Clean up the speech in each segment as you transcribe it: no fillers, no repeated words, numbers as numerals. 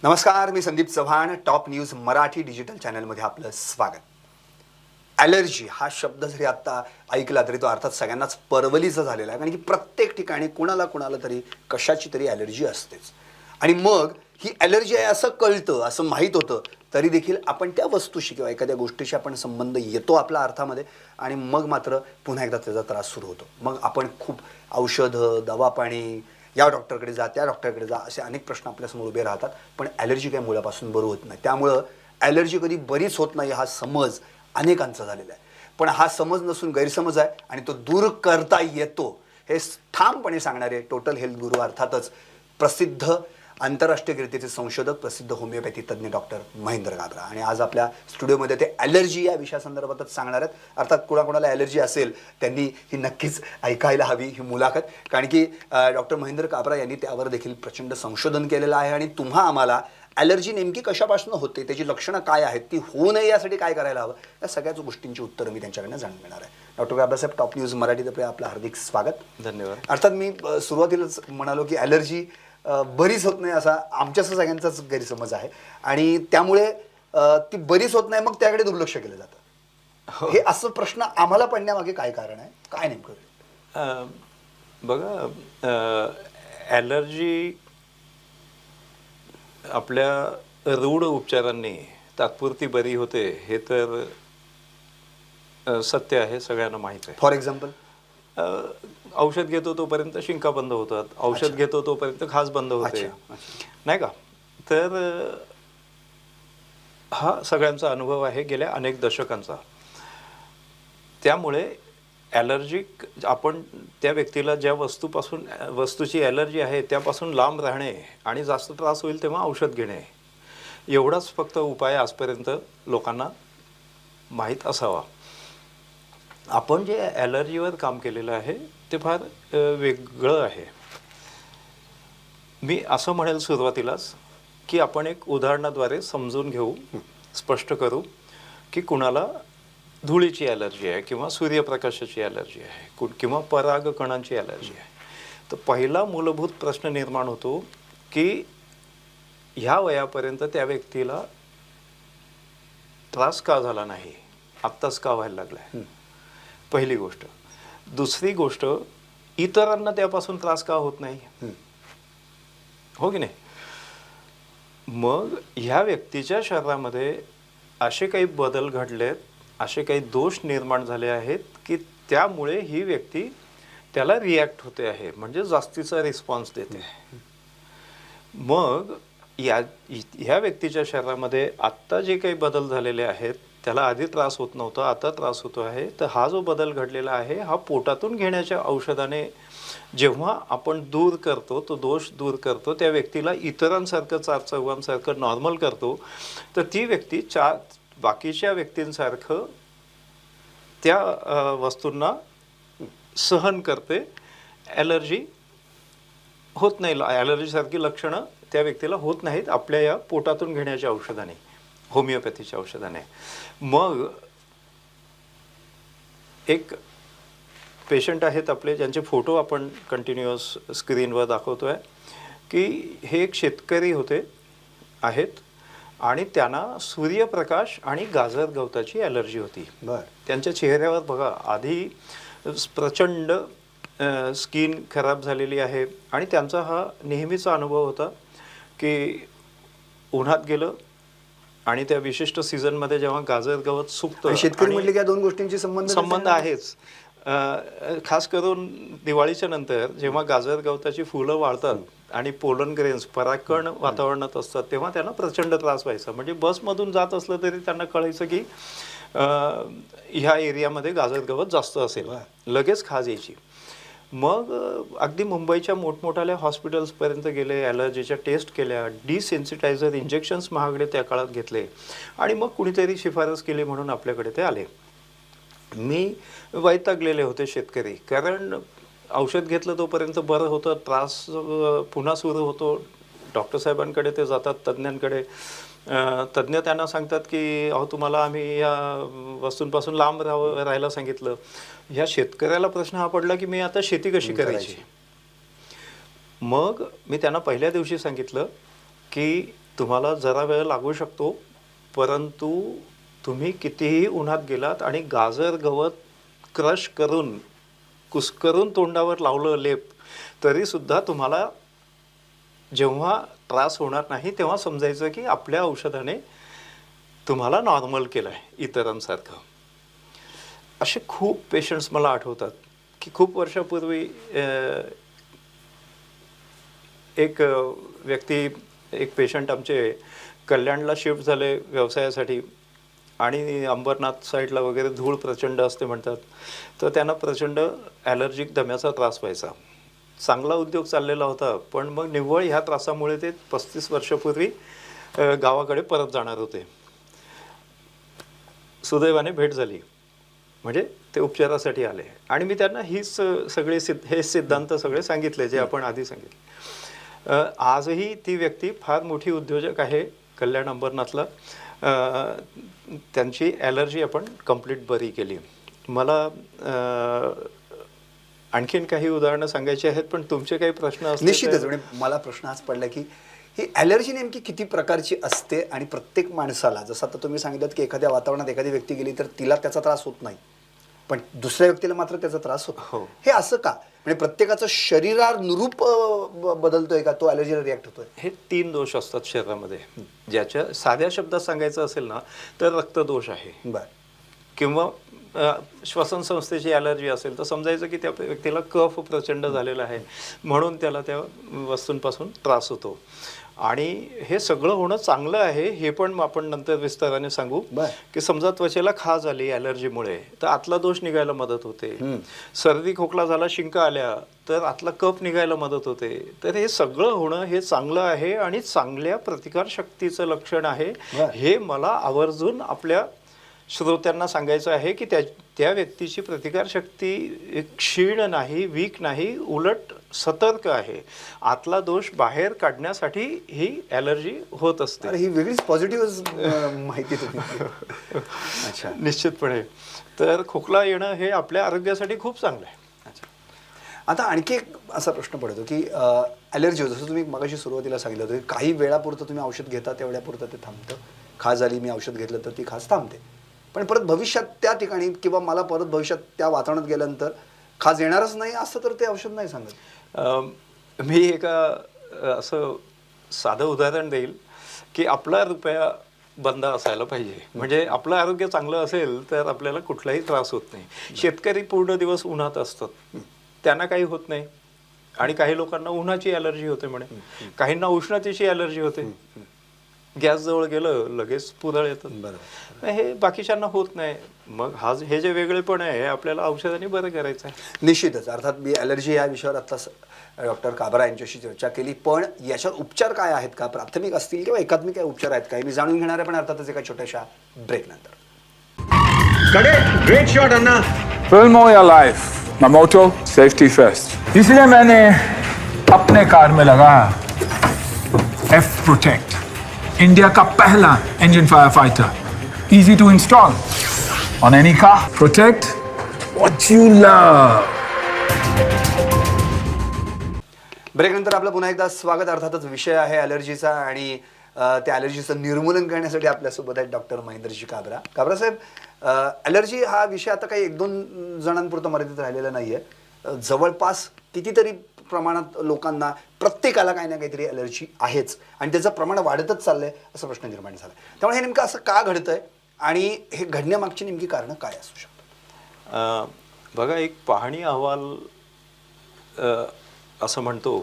नमस्कार, मी Sandeep Chavan. Top news Marathi digital चॅनलमध्ये आपलं स्वागत. ॲलर्जी हा शब्द जरी आत्ता ऐकला तरी तो अर्थात सगळ्यांनाच परवलीचा झालेला आहे, कारण की प्रत्येक ठिकाणी कुणाला तरी कशाची तरी ॲलर्जी असतेच. आणि मग ही ॲलर्जी आहे असं कळतं, असं माहीत होतं तरी देखील आपण त्या वस्तूशी किंवा एखाद्या गोष्टीशी आपण संबंध येतो आपल्या अर्थामध्ये, आणि मग मात्र पुन्हा एकदा त्याचा त्रास सुरू होतो. मग आपण खूप औषधं, दवापाणी, या डॉक्टरकडे जा, त्या डॉक्टरकडे जा, असे अनेक प्रश्न आपल्यासमोर उभे राहतात. पण ॲलर्जी काही मुळापासून बरं होत नाही. त्यामुळं ॲलर्जी कधी बरीच होत नाही हा समज अनेकांचा झालेला आहे. पण हा समज नसून गैरसमज आहे, आणि तो दूर करता येतो हे ठामपणे सांगणारे टोटल हेल्थ गुरु, अर्थातच प्रसिद्ध आंतरराष्ट्रीय कीर्तीचे संशोधक, प्रसिद्ध होमिओपॅथी तज्ज्ञ डॉक्टर महेंद्र गाबरा. आणि आज आपल्या स्टुडिओमध्ये ते ॲलर्जी या विषयासंदर्भातच सांगणार आहेत. अर्थात कोणाकोणाला ॲलर्जी असेल त्यांनी ही नक्कीच ऐकायला हवी ही मुलाखत, कारण की डॉक्टर महेंद्र गाबरा यांनी त्यावर देखील प्रचंड संशोधन केलेलं आहे. आणि तुम्हा आम्हाला ॲलर्जी नेमकी कशापासून होते, त्याची लक्षणं काय आहेत, ती होऊ नये यासाठी काय करायला हवं, या सगळ्याच गोष्टींची उत्तरं मी त्यांच्याकडनं जाणून घेणार आहे. डॉक्टर गाबरासाहेब, टॉप न्यूज मराठीतर्फे आपलं हार्दिक स्वागत. धन्यवाद. अर्थात मी सुरुवातीलाच म्हणालो की ॲलर्जी बरीच होत नाही असा आमच्या सगळ्यांचाच गैरसमज आहे, आणि त्यामुळे ती बरीच होत नाही, मग त्याकडे दुर्लक्ष केलं जातं. हे असं प्रश्न आम्हाला पडण्यामागे काय कारण आहे, काय नेमकं? बघा, ॲलर्जी आपल्या रूढ उपचारांनी तात्पुरती बरी होते हे तर सत्य आहे, सगळ्यांना माहीत आहे. फॉर एक्झाम्पल, औषध घेतो तोपर्यंत शिंका बंद होतात, औषध घेतो तोपर्यंत खास बंद होते, नाही का? तर हा सगळ्यांचा अनुभव आहे गेल्या अनेक दशकांचा. त्यामुळे ॲलर्जिक आपण त्या व्यक्तीला ज्या वस्तूची ॲलर्जी आहे त्यापासून लांब राहणे आणि जास्त त्रास होईल तेव्हा औषध घेणे, एवढाच फक्त उपाय आजपर्यंत लोकांना माहीत असावा. आपण जे ॲलर्जीवर काम केलेलं आहे ते फार वेगळं आहे. मी असं म्हणेल सुरुवातीलाच की आपण एक उदाहरणाद्वारे समजून घेऊ, स्पष्ट करू की कुणाला धुळीची ॲलर्जी आहे किंवा सूर्यप्रकाशाची ॲलर्जी आहे किंवा परागकणांची ॲलर्जी आहे. तर पहिला मूलभूत प्रश्न निर्माण होतो की ह्या वयापर्यंत त्या व्यक्तीला त्रास का झाला नाही, आत्ताच का व्हायला लागला आहे, पहिली गोष्ट. दुसरी गोष्ट, इतरांना त्यापासून त्रास का होत नाही, हो की नाही? मग ह्या व्यक्तीच्या शरीरामध्ये असे काही बदल घडलेत, असे काही दोष निर्माण झाले आहेत की त्यामुळे ही व्यक्ती त्याला रिॲक्ट होते आहे, म्हणजे जास्तीचा रिस्पॉन्स देते. मग ह्या व्यक्तीच्या शरीरामध्ये आत्ता जे काही बदल झालेले आहेत, त्याला आधी त्रास होत नव्हता, आता त्रास होतो आहे. तर हा जो बदल घडलेला आहे हा पोटातून घेण्याच्या औषधाने जेव्हा आपण दूर करतो, तो दोष दूर करतो, त्या व्यक्तीला इतरांसारखं चौघांसारखं नॉर्मल करतो, तर ती व्यक्ती बाकीच्या व्यक्तींसारखं त्या वस्तूंना सहन करते. ॲलर्जी होत नाही, ॲलर्जीसारखी लक्षणं त्या व्यक्तीला होत नाहीत आपल्या या पोटातून घेण्याच्या औषधाने, होमिओपॅथीच्या औषधाने. मग एक पेशंट आहेत आपले, ज्यांचे फोटो आपण कंटिन्युअस स्क्रीनवर दाखवतो आहे, की हे एक शेतकरी आहेत आणि त्यांना सूर्यप्रकाश आणि गाजर गवताची ॲलर्जी होती. त्यांच्या चेहऱ्यावर बघा, आधी प्रचंड स्किन खराब झालेली आहे, आणि त्यांचा हा नेहमीचा अनुभव होता की उन्हात गेलं आणि त्या विशिष्ट सीझनमध्ये जेव्हा गाजर गवत सुकतं, शेतकरी म्हटले की या दोन गोष्टींची संबंध आहेच. खास करून दिवाळीच्या नंतर जेव्हा गाजर गवताची फुलं वाळतात आणि पोलन ग्रेन्स परागकण वातावरणात असतात, तेव्हा त्यांना प्रचंड त्रास व्हायचा. म्हणजे बसमधून जात असलं तरी त्यांना कळायचं की ह्या एरियामध्ये गाजर गवत जास्त असेल, लगेच खाज यायची. मग अगदी मुंबईच्या मोठमोठ्या हॉस्पिटल्सपर्यंत गेले, ॲलर्जीच्या टेस्ट केल्या, डिसेन्सिटायझर इंजेक्शन्स महागडे त्या काळात घेतले, आणि मग कुणीतरी शिफारस केली म्हणून आपल्याकडे ते आले. मी वैतागलेले होते शेतकरी, कारण औषध घेतलं तोपर्यंत बरं होतं, त्रास पुन्हा सुरू होतो. डॉक्टर साहेबांकडे ते जातात, तज्ज्ञांकडे. तज्ज्ञ त्यांना सांगतात की अहो, तुम्हाला आम्ही या वस्तूंपासून लांब राहायला सांगितलं. ह्या शेतकऱ्याला प्रश्न हा पडला की मी आता शेती कशी करायची. मग मी त्यांना पहिल्या दिवशी सांगितलं की तुम्हाला जरा वेळ लागू शकतो, परंतु तुम्ही कितीही उन्हात गेलात आणि गाजर गवत क्रश करून कुस्करून तोंडावर लावलं लेप, तरीसुद्धा तुम्हाला जेव्हा त्रास होणार नाही तेव्हा समजायचं की आपल्या औषधाने तुम्हाला नॉर्मल केलं आहे इतरांसारखं. असे खूप पेशंट्स मला आठवतात की खूप वर्षापूर्वी एक व्यक्ती, एक पेशंट आमचे कल्याणला शिफ्ट झाले व्यवसायासाठी आणि अंबरनाथ साईडला वगैरे धूळ प्रचंड असते म्हणतात, तर त्यांना प्रचंड ॲलर्जिक दम्याचा त्रास व्हायचा. चांगला उद्योग चाललेला होता, पण मग निव्वळ ह्या त्रासामुळे ते 35 वर्षापूर्वी गावाकडे परत जाणार होते. सुदैवाने भेट झाली, म्हणजे ते उपचारासाठी आले आणि मी त्यांना हीच सगळे हे सिद्धांत सगळे सांगितले जे आपण आधी सांगितले. आजही ती व्यक्ती फार मोठी उद्योजक आहे कल्याण अंबरनाथला. त्यांची ॲलर्जी आपण कंप्लीट बरी केली. मला आणखीन काही उदाहरणं सांगायची आहेत, पण तुमचे काही प्रश्न असतील? निश्चितच. म्हणजे मला प्रश्न हाच पडला की ही ॲलर्जी नेमकी किती प्रकारची असते आणि प्रत्येक माणसाला, जसं आता तुम्ही सांगितलं की एखाद्या वातावरणात एखादी व्यक्ती गेली तर तिला त्याचा त्रास होत नाही, पण दुसऱ्या व्यक्तीला मात्र त्याचा त्रास होतो. हो. हे असं का? म्हणजे प्रत्येकाचं शरीरानुरूप बदलतोय का, तो ॲलर्जीला रिॲक्ट होतोय? हे 3 दोष असतात शरीरामध्ये. ज्याच्या साध्या शब्दात सांगायचं असेल ना तर रक्तदोष आहे, बरं, किंवा श्वसन संस्थेची ॲलर्जी असेल तर समजायचं की त्या व्यक्तीला कफ प्रचंड झालेला आहे म्हणून त्याला त्या वस्तूंपासून त्रास होतो. आणि हे सगळं होणं चांगलं आहे, हे पण आपण नंतर विस्ताराने सांगू. की समजा त्वचेला खाज आली ॲलर्जीमुळे तर आतला दोष निघायला मदत होते. सर्दी खोकला झाला, शिंका आल्या तर आतला कफ निघायला मदत होते. तर हे सगळं होणं हे चांगलं आहे आणि चांगल्या प्रतिकारशक्तीचं लक्षण आहे. हे मला आवर्जून आपल्या श्रोत्यांना सांगायचं आहे की त्या व्यक्तीची प्रतिकारशक्ती क्षीण नाही, वीक नाही, उलट सतर्क आहे. आतला दोष बाहेर काढण्यासाठी ही ॲलर्जी होत असते. ही वेगळीच पॉझिटिव्ह माहिती तुम्ही. अच्छा, निश्चितपणे. तर खोकला येणं हे आपल्या आरोग्यासाठी खूप चांगलं आहे. अच्छा. आता आणखी एक असा प्रश्न पडतो की ॲलर्जी, जसं तुम्ही मगाशी सुरुवातीला सांगितलं होतं की काही वेळापुरतं तुम्ही औषध घेता तेवढ्यापुरतं ते थांबतं. खाज आली, मी औषध घेतलं तर ती खाज थांबते, पण परत भविष्यात त्या ठिकाणी किंवा मला परत भविष्यात त्या वातावरणात गेल्यानंतर खाज येणारच नाही असं तर ते औषध नाही सांगत. मी एका असं साधं उदाहरण देईल की आपला रुपया बंद असायला पाहिजे, म्हणजे आपलं आरोग्य चांगलं असेल तर आपल्याला कुठलाही त्रास होत नाही. शेतकरी पूर्ण दिवस उन्हात असतात, त्यांना काही होत नाही. आणि काही लोकांना उन्हाची ॲलर्जी होते म्हणे, काहींना उष्णतेची ॲलर्जी होते. गॅस जवळ गेलं लगेच पुरळ येतं. बरोबर. हे बाकीच्यांना होत नाही. मग हे जे वेगळेपण आहे हे आपल्याला औषधाने बरं करायचं आहे. निश्चितच. अर्थात मी ॲलर्जी या विषयावर आता डॉक्टर काबरा यांच्याशी चर्चा केली, पण याच्यावर उपचार काय आहेत का, प्राथमिक असतील किंवा एकात्मिक काय उपचार आहेत का, मी जाणून घेणार आहे, पण अर्थातच एका छोट्याशा ब्रेक नंतर. ग्रेट शॉट अन्ना. फिल्म हो या life, my motto safety first. इसलिए मैंने अपने कार में लगाया F Protect, इंडिया का पहला engine fire fighter. Easy to install on any car. Protect what you love. Break नंतर आपलं पुन्हा एकदा स्वागत. अर्थातच विषय आहे ॲलर्जीचा आणि त्या ॲलर्जीचं निर्मूलन करण्यासाठी आपल्यासोबत आहेत डॉक्टर महेंद्रजी काबरा. काबरा साहेब, ॲलर्जी हा विषय आता काही 1-2 जणांपुरता मर्यादित राहिलेला नाही आहे. जवळपास कितीतरी प्रमाणात लोकांना, प्रत्येकाला काही ना काहीतरी ॲलर्जी आहेच आणि त्याचं प्रमाण वाढतच चाललंय असा प्रश्न निर्माण झाला. त्यामुळे हे नेमकं असं का घडतंय आणि हे घडण्यामागची नेमकी कारणं काय असू शकतात? बघा, एक पाहणी अहवाल असं म्हणतो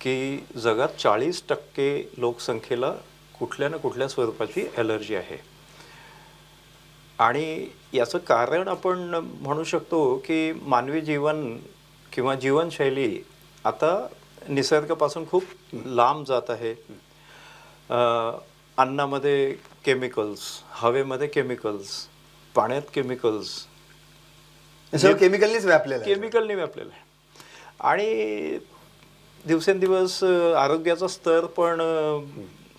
की जगात 40% लोकसंख्येला कुठल्या ना कुठल्या स्वरूपाची ॲलर्जी आहे. आणि याचं कारण आपण म्हणू शकतो की मानवी जीवन किंवा जीवनशैली आता निसर्गापासून खूप लांब जात आहे. अन्नामध्ये केमिकल्स, हवेमध्ये केमिकल्स, पाण्यात केमिकल्स, सगळं केमिकलनीच व्यापलेलं आहे. केमिकलने व्यापलेलं आहे. आणि दिवसेंदिवस आरोग्याचा स्तर पण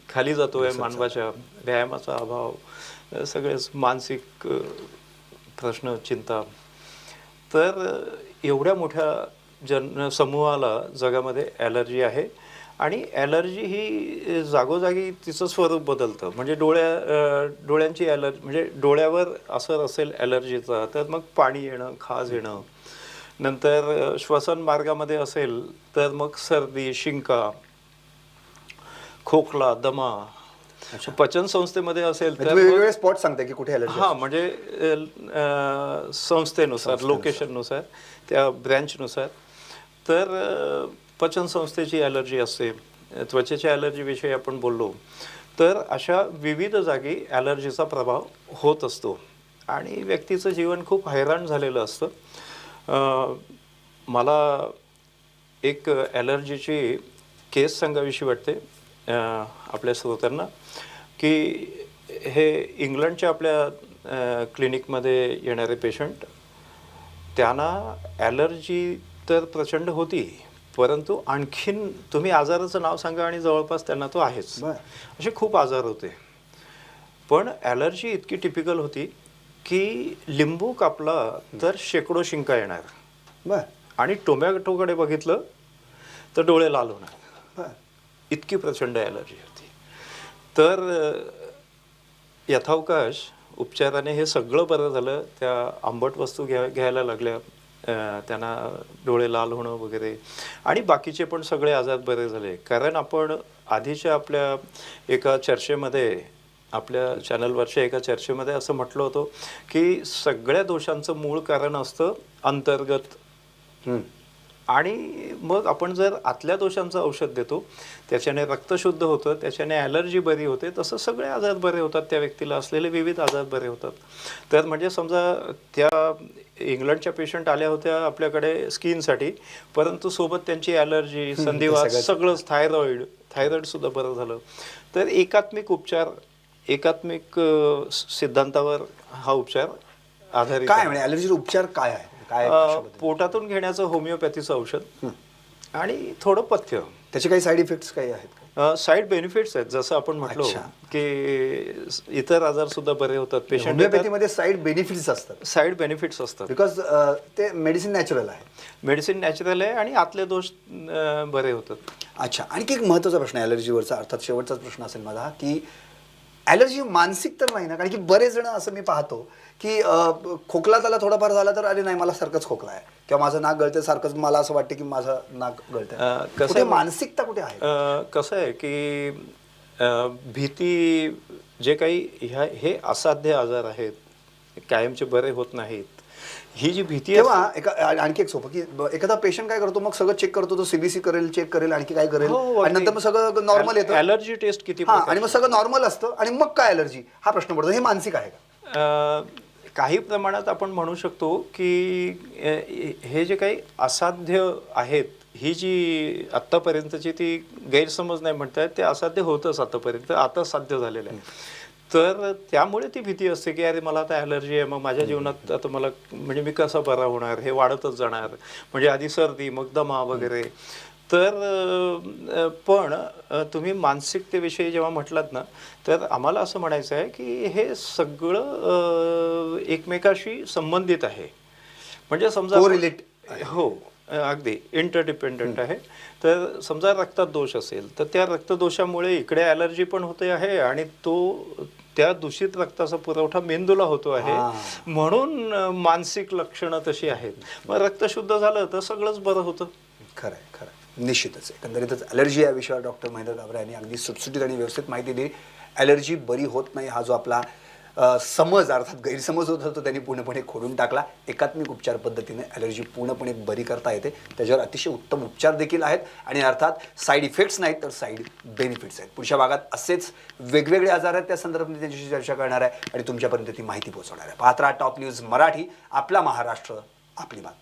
खाली जातोय मानवाच्या. व्यायामाचा अभाव, सगळेच मानसिक प्रश्न, चिंता. तर एवढ्या मोठ्या समूहाला जगामध्ये ॲलर्जी आहे आणि ॲलर्जी ही जागोजागी तिचं स्वरूप बदलतं. म्हणजे डोळ्यांची ॲलर्जी म्हणजे डोळ्यावर असर असेल ॲलर्जीचा तर मग पाणी येणं, खाज येणं. नंतर श्वसन मार्गामध्ये असेल तर मग सर्दी, शिंका, खोकला, दमा. पचन संस्थेमध्ये असेल तर तुम्ही वेगवेगळे स्पॉट सांगता की कुठे ॲलर्जी हां, म्हणजे संस्थेनुसार, लोकेशननुसार, त्या ब्रँचनुसार. तर पचन संस्थेची ॲलर्जी असते, त्वचेच्या ॲलर्जीविषयी आपण बोललो. तर अशा विविध जागी ॲलर्जीचा प्रभाव होत असतो आणि व्यक्तीचं जीवन खूप हैराण झालेलं असतं. मला एक ॲलर्जीची केस सांगावीशी वाटते आपल्या श्रोत्यांना, की हे इंग्लंडच्या आपल्या क्लिनिकमध्ये येणारे पेशंट, त्यांना ॲलर्जी तर प्रचंड होती, परंतु आणखीन तुम्ही आजाराचं नाव सांगा आणि जवळपास त्यांना तो आहेच. असे खूप आजार होते. पण ॲलर्जी इतकी टिपिकल होती की लिंबू कापला तर शेकडो शिंका येणार आणि टोमॅटोकडे बघितलं तर डोळे लाल होणार. इतकी प्रचंड ॲलर्जी होती. तर यथावकाश उपचाराने हे सगळं बरं झालं. त्या आंबट वस्तू घ्यायला लागल्या, त्यांना डोळे लाल होणं वगैरे आणि बाकीचे पण सगळे आजार बरे झाले. कारण आपण आधीच्या आपल्या एका चर्चेमध्ये, आपल्या चॅनलवरच्या एका चर्चेमध्ये असं म्हटलं होतं की सगळ्या दोषांचं मूळ कारण असतं अंतर्गत. आणि मग आपण जर आतल्या दोषांचं औषध देतो, त्याच्याने रक्त शुद्ध होतं, त्याच्याने ॲलर्जी बरी होते, तसं सगळे आजार बरे होतात, त्या व्यक्तीला असलेले विविध आजार बरे होतात. तर म्हणजे समजा त्या इंग्लंडच्या पेशंट आल्या होत्या आपल्याकडे स्किनसाठी, परंतु सोबत त्यांची ॲलर्जी, संधिवात, सगळंच, थायरॉईडसुद्धा बरं झालं. तर एकात्मिक उपचार, एकात्मिक सिद्धांतावर हा उपचार आधारित. काय म्हणजे ॲलर्जीचा उपचार काय आहे? पोटातून घेण्याचं होमिओपॅथीचं औषध आणि थोडं पथ्य. त्याचे काही साईड इफेक्ट्स काही आहेत? साईड बेनिफिट्स आहेत. जसं आपण म्हटलो की इतर आजार सुद्धा बरे होतात. पेशंट होमिओपॅथीमध्ये साईड बेनिफिट्स असतात. साईड बेनिफिट्स असतात बिकॉज ते मेडिसिन नॅचरल आहे. मेडिसिन नॅचरल आहे आणि आतले दोष बरे होतात. अच्छा, आणखी एक महत्त्वाचा प्रश्न आहे ॲलर्जीवरचा, अर्थात शेवटचाच प्रश्न असेल माझा, की ॲलर्जी मानसिक तर नाही ना? कारण की बरेच जण असं मी पाहतो की खोकला त्याला थोडाफार झाला तर अरे नाही मला सारखंच खोकला आहे किंवा माझं नाक गळतं सारखंच, मला असं वाटतं की माझं नाक गळतं. कसं मानसिकता कुठे आहे? कसं आहे की भीती, जे काही हे असाध्य आजार आहेत, कायमचे बरे होत नाहीत, ही जी भीती. तेव्हा आणखी एक सोपं की एखादा पेशंट काय करतो, मग सगळं चेक करतो, तो सीबीसी करेल, चेक करेल, आणखी काय करेल, आणि नंतर मग सगळं नॉर्मल येतं. ॲलर्जी टेस्ट किती, आणि मग सगळं नॉर्मल असतं आणि मग काय ॲलर्जी हा प्रश्न पडतो. हे मानसिक आहे का? काही प्रमाणात आपण म्हणू शकतो की हे जे काही असाध्य आहेत, ही जी आत्तापर्यंतची ती गैरसमज नाही म्हणतायत, ते असाध्य होतंच आतापर्यंत, आता साध्य झालेलं आहे. तर त्यामुळे ती भीती असते की अरे मला आता ॲलर्जी आहे, मग माझ्या जीवनात आता मला म्हणजे मी कसा बरा होणार, हे वाढतच जाणार. म्हणजे आधी सर्दी, मग दमा वगैरे. तर पण तुम्ही मानसिकतेविषयी जेव्हा म्हटलात ना, तर आम्हाला असं म्हणायचं आहे की हे सगळं एकमेकाशी संबंधित आहे. म्हणजे समजा हो, अगदी इंटरडिपेंडंट आहे. तर समजा रक्तात दोष असेल तर त्या रक्तदोषामुळे इकडे ॲलर्जी पण होते आहे आणि त्या दूषित रक्ताचा पुरवठा मेंदूला होतो आहे, म्हणून मानसिक लक्षणं तशी आहेत. मग रक्त शुद्ध झालं तर सगळंच बरं होतं. खरं आहे, खरं आहे. निश्चितच एकंदरीतच ॲलर्जी या विषयावर डॉक्टर महेंद्र गाभरे यांनी अगदी सुटसुटीत आणि व्यवस्थित माहिती दिली. ॲलर्जी बरी होत नाही हा जो आपला समज, अर्थात गैरसमज होत होता, त्यांनी पूर्णपणे खोडून टाकला. एकात्मिक उपचार पद्धतीने ॲलर्जी पूर्णपणे बरी करता येते. त्याच्यावर अतिशय उत्तम उपचार देखील आहेत आणि अर्थात साईड इफेक्ट्स नाहीत तर साईड बेनिफिट्स आहेत. पुढच्या भागात असेच वेगवेगळे आजार आहेत, त्या संदर्भात त्यांच्याशी चर्चा करणार आहे आणि तुमच्यापर्यंत ती माहिती पोहोचवणार आहे. पाहत राहा टॉप न्यूज मराठी, आपला महाराष्ट्र, आपली बातमी.